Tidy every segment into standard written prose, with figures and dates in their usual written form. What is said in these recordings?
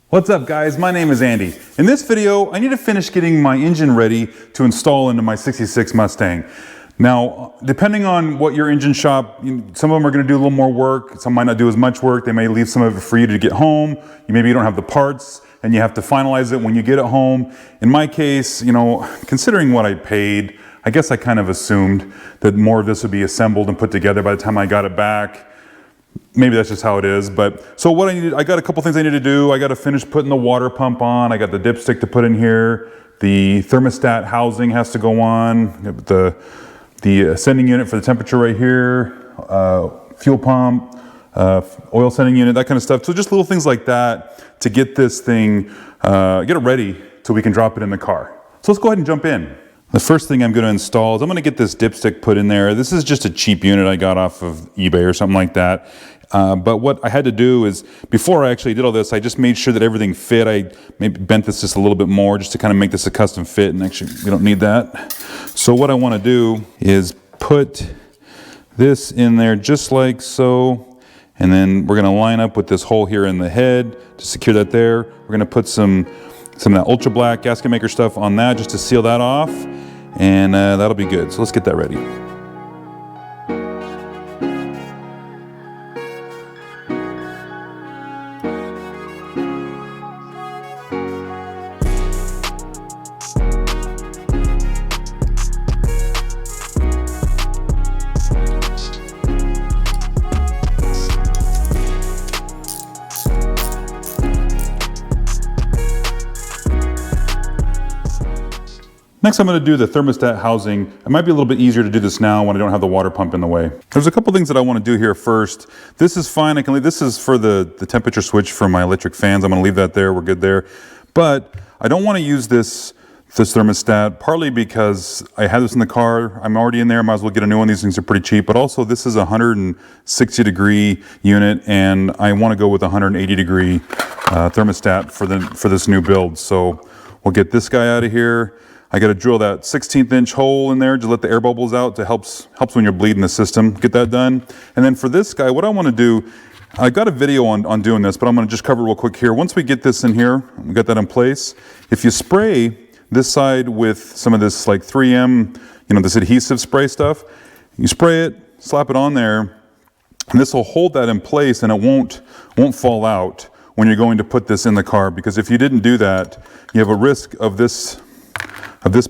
What's up guys, my name is Andy. In this video, I need to finish getting my engine ready to install into my 66 Mustang. Now, depending on what your engine shop, some of them are gonna do a little more work, some might not do as much work, they may leave some of it for you to get home, maybe you don't have the parts, and you have to finalize it when you get it home. In my case, considering what I paid, I guess I kind of assumed that more of this would be assembled and put together by the time I got it back. Maybe that's just how it is, but so what I got a couple things I need to do. I got to finish putting the water pump on. I got the dipstick to put in here. The thermostat housing has to go on. The sending unit for the temperature right here. Fuel pump, oil sending unit, that kind of stuff. So just little things like that to get this thing, get it ready so we can drop it in the car. So let's go ahead and jump in. The first thing I'm going to install is I'm going to get this dipstick put in there. This is just a cheap unit I got off of eBay or something like that. But what I had to do is, before I actually did all this, I just made sure that everything fit. I maybe bent this just a little bit more just to kind of make this a custom fit, and actually we don't need that. So what I want to do is put this in there just like so, and then we're going to line up with this hole here in the head to secure that there. We're going to put some of that ultra black gasket maker stuff on that just to seal that off, and that'll be good. So let's get that ready. Next, I'm going to do the thermostat housing. It might be a little bit easier to do this now when I don't have the water pump in the way. There's a couple things that I want to do here first. This is fine. I can leave. This is for the temperature switch for my electric fans. I'm going to leave that there. We're good there. But I don't want to use this thermostat, partly because I have this in the car. I'm already in there. I might as well get a new one. These things are pretty cheap. But also, this is a 160 degree unit, and I want to go with a 180 degree thermostat for this new build. So we'll get this guy out of here. I got to drill that 16th inch hole in there to let the air bubbles out. To helps when you're bleeding the system. Get that done. And then for this guy, what I want to do, I got a video on doing this, but I'm going to just cover it real quick here. Once we get this in here, we got that in place. If you spray this side with some of this like 3M, this adhesive spray stuff, you spray it, slap it on there, and this will hold that in place, and it won't fall out when you're going to put this in the car. Because if you didn't do that, you have a risk of this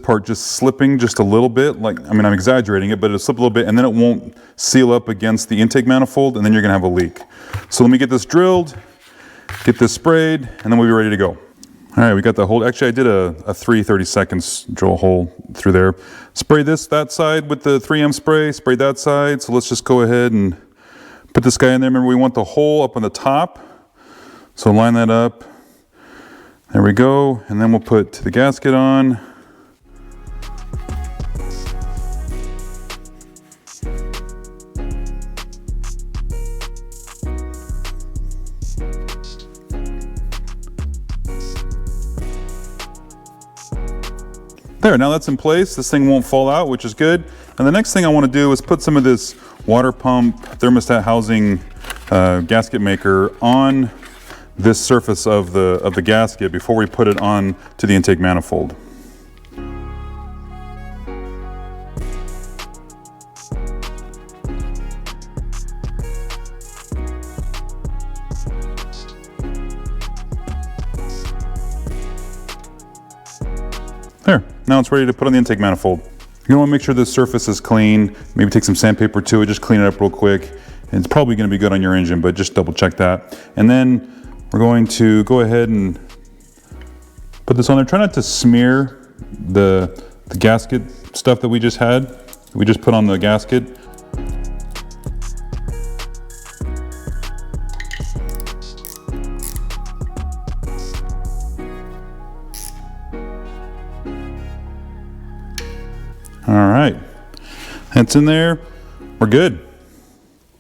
part just slipping just a little bit. I'm exaggerating it, but it'll slip a little bit, and then it won't seal up against the intake manifold, and then you're gonna have a leak. So let me get this drilled, get this sprayed, and then we'll be ready to go. All right, we got the hole. Actually, I did a 3/32 drill hole through there. Spray that side with the 3M spray, spray that side. So let's just go ahead and put this guy in there. Remember, we want the hole up on the top. So line that up. There we go. And then we'll put the gasket on. There, now that's in place. This thing won't fall out, which is good. And the next thing I want to do is put some of this water pump thermostat housing gasket maker on this surface of the gasket before we put it on to the intake manifold. There, now it's ready to put on the intake manifold. You want to make sure this surface is clean. Maybe take some sandpaper to it, just clean it up real quick. And it's probably going to be good on your engine, but just double check that. And then we're going to go ahead and put this on there. Try not to smear the gasket stuff that we just had. We just put on the gasket. All right, that's in there. We're good.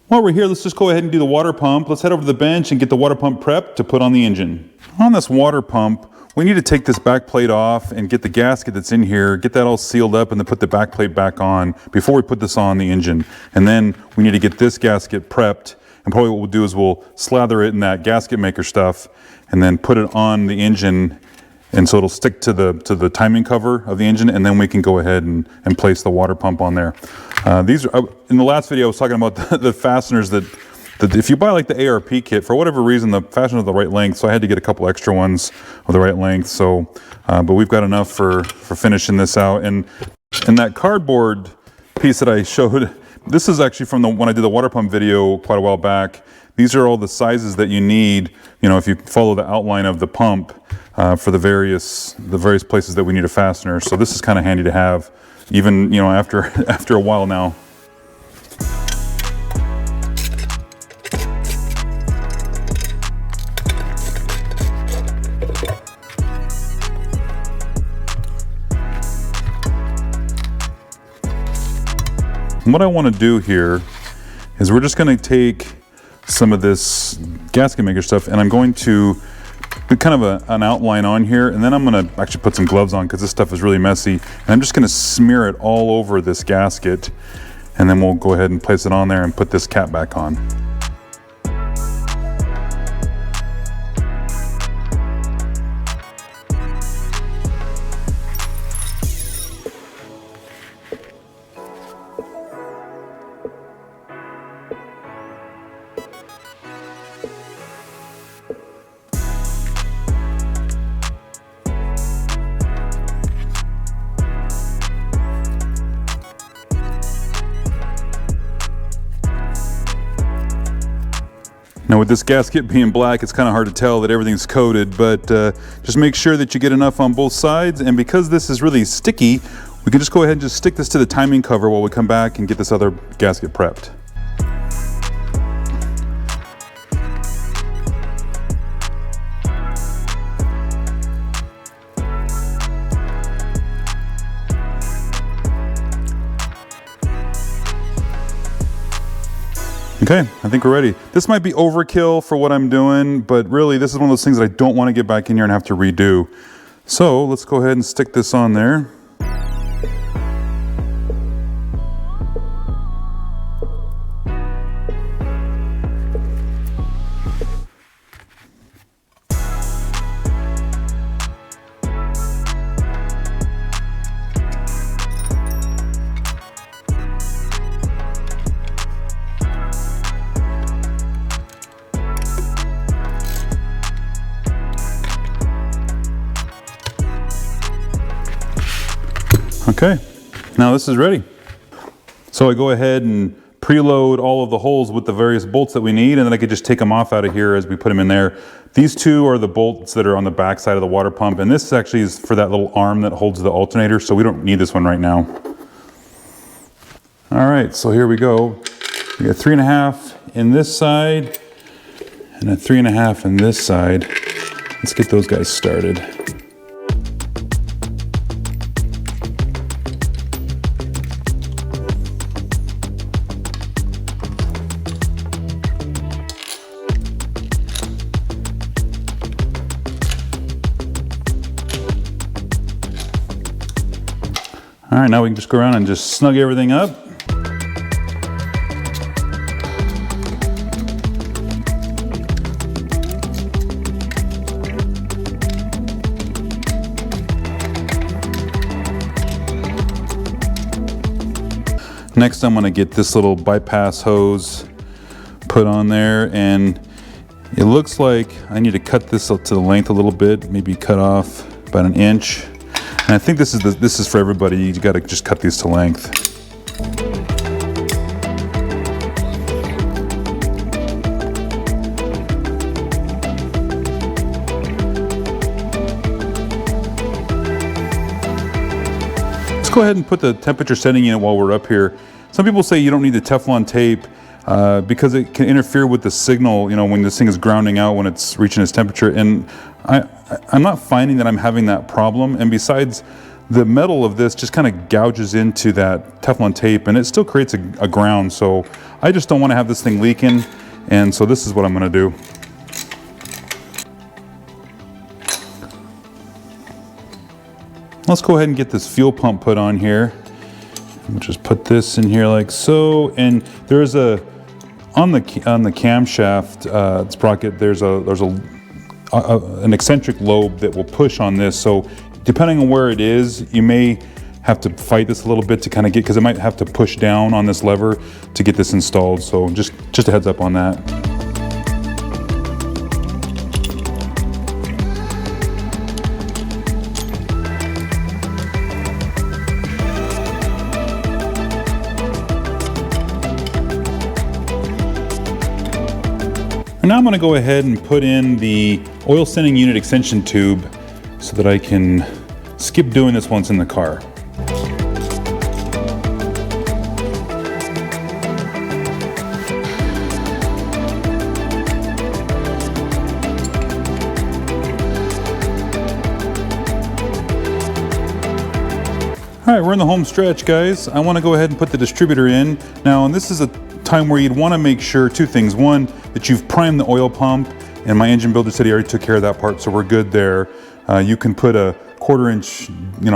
While we're here, let's just go ahead and do the water pump. Let's head over to the bench and get the water pump prepped to put on the engine. On this water pump, we need to take this back plate off and get the gasket that's in here, get that all sealed up, and then put the back plate back on before we put this on the engine. And then we need to get this gasket prepped, and probably what we'll do is we'll slather it in that gasket maker stuff and then put it on the engine, and so it'll stick to the timing cover of the engine, and then we can go ahead and place the water pump on there. These are, in the last video I was talking about the fasteners that if you buy like the ARP kit, for whatever reason the fasteners are the right length, so I had to get a couple extra ones of the right length. So but we've got enough for finishing this out. And that cardboard piece that I showed, this is actually from when I did the water pump video quite a while back. These are all the sizes that you need, you know, if you follow the outline of the pump for the various places that we need a fastener. So this is kind of handy to have, even, you know, after a while now. And what I want to do here is we're just going to take some of this gasket maker stuff, and I'm going to put kind of an outline on here, and then I'm going to actually put some gloves on because this stuff is really messy, and I'm just going to smear it all over this gasket, and then we'll go ahead and place it on there and put this cap back on. Now with this gasket being black, it's kind of hard to tell that everything's coated, but just make sure that you get enough on both sides. And because this is really sticky, we can just go ahead and just stick this to the timing cover while we come back and get this other gasket prepped. Okay, I think we're ready. This might be overkill for what I'm doing, but really this is one of those things that I don't want to get back in here and have to redo. So let's go ahead and stick this on there. Okay, now this is ready. So I go ahead and preload all of the holes with the various bolts that we need, and then I could just take them off out of here as we put them in there. These two are the bolts that are on the back side of the water pump, and this actually is for that little arm that holds the alternator, so we don't need this one right now. All right, so here we go. We got 3.5 in this side, and a 3.5 in this side. Let's get those guys started. All right, now we can just go around and just snug everything up. Next, I'm gonna get this little bypass hose put on there, and it looks like I need to cut this up to the length a little bit, maybe cut off about 1 inch. And I think this is for everybody. You got to just cut these to length. Let's go ahead and put the temperature setting in it while we're up here. Some people say you don't need the Teflon tape because it can interfere with the signal, you know, when this thing is grounding out when it's reaching its temperature. And I'm not finding that I'm having that problem. And besides, the metal of this just kind of gouges into that Teflon tape, and it still creates a ground. So I just don't want to have this thing leaking. And so this is what I'm going to do. let's go ahead and get this fuel pump put on here. We'll just put this in here like so, and there's a on the camshaft sprocket. There's an eccentric lobe that will push on this. So depending on where it is, you may have to fight this a little bit to kind of get, because it might have to push down on this lever to get this installed. So just a heads up on that. And now I'm going to go ahead and put in the oil sending unit extension tube so that I can skip doing this once in the car. All right, we're in the home stretch, guys. I want to go ahead and put the distributor in. Now, and this is a time where you'd want to make sure two things. One, that you've primed the oil pump, and my engine builder said he already took care of that part, so we're good there. You can put a 1/4 inch,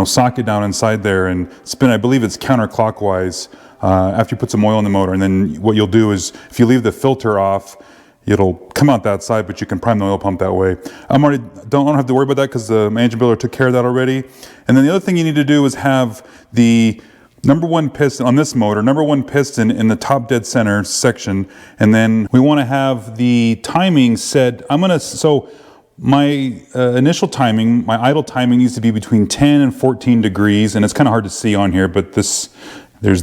socket down inside there and spin. I believe it's counterclockwise after you put some oil in the motor. And then what you'll do is, if you leave the filter off, it'll come out that side, but you can prime the oil pump that way. I don't have to worry about that because my engine builder took care of that already. And then the other thing you need to do is have the #1 piston on this motor, #1 piston in the top dead center section. And then we want to have the timing set. So my initial timing, my idle timing needs to be between 10 and 14 degrees. And it's kind of hard to see on here, but there's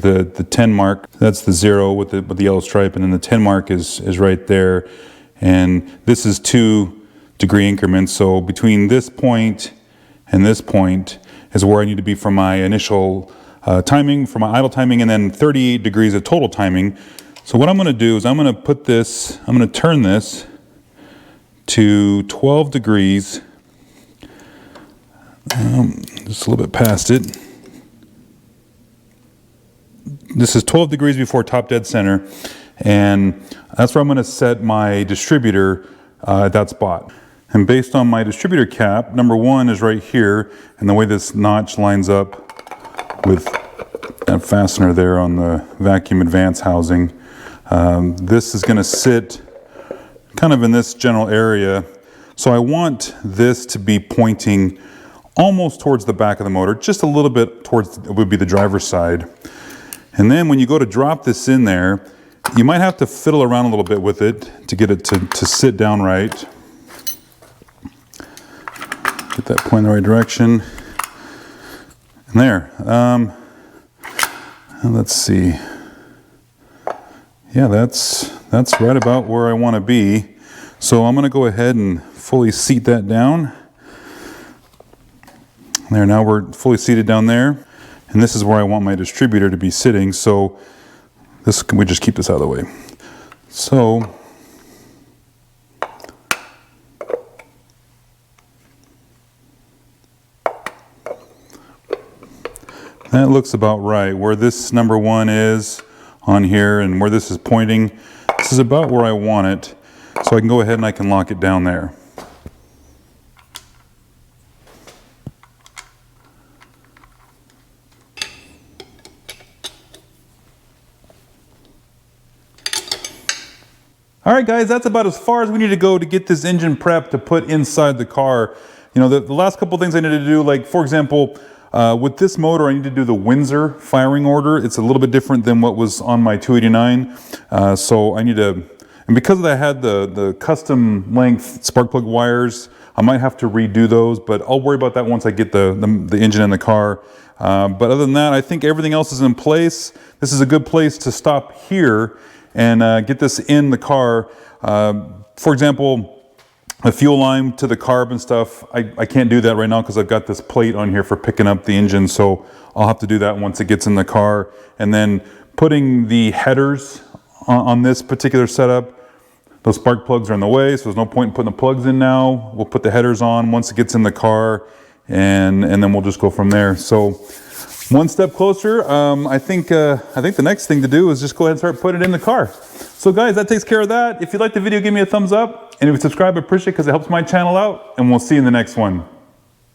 the 10 mark. That's the 0 with the yellow stripe. And then the 10 mark is right there. And this is 2-degree increments. So between this point and this point is where I need to be for my initial timing, for my idle timing, and then 38 degrees of total timing. So what I'm going to do is I'm going to turn this to 12 degrees, just a little bit past it. This is 12 degrees before top dead center, and that's where I'm going to set my distributor at that spot. And based on my distributor cap, #1 is right here, and the way this notch lines up with that fastener there on the vacuum advance housing, this is going to sit kind of in this general area. So I want this to be pointing almost towards the back of the motor, just a little bit towards, it would be the driver's side. And then when you go to drop this in there, you might have to fiddle around a little bit with it to get it to sit down right. Get that point in the right direction. And there. Let's see. Yeah, that's right about where I want to be. So I'm going to go ahead and fully seat that down. There, now we're fully seated down there. And this is where I want my distributor to be sitting. So we just keep this out of the way. So that looks about right. Where this #1 is on here and where this is pointing, this is about where I want it. So I can go ahead and I can lock it down there. All right, guys, that's about as far as we need to go to get this engine prep to put inside the car. The last couple things I need to do, like for example, with this motor, I need to do the Windsor firing order. It's a little bit different than what was on my 289. So I need to, and because I had the custom length spark plug wires, I might have to redo those, but I'll worry about that once I get the engine in the car. But other than that, I think everything else is in place. This is a good place to stop here and get this in the car. For example, the fuel line to the carb and stuff, I can't do that right now because I've got this plate on here for picking up the engine, so I'll have to do that once it gets in the car. And then putting the headers on this particular setup, those spark plugs are in the way, so there's no point in putting the plugs in now. We'll put the headers on once it gets in the car, and then we'll just go from there. So one step closer. I think the next thing to do is just go ahead and start putting it in the car. So guys, that takes care of that. If you like the video, give me a thumbs up. And if you subscribe, I appreciate it because it helps my channel out. And we'll see you in the next one.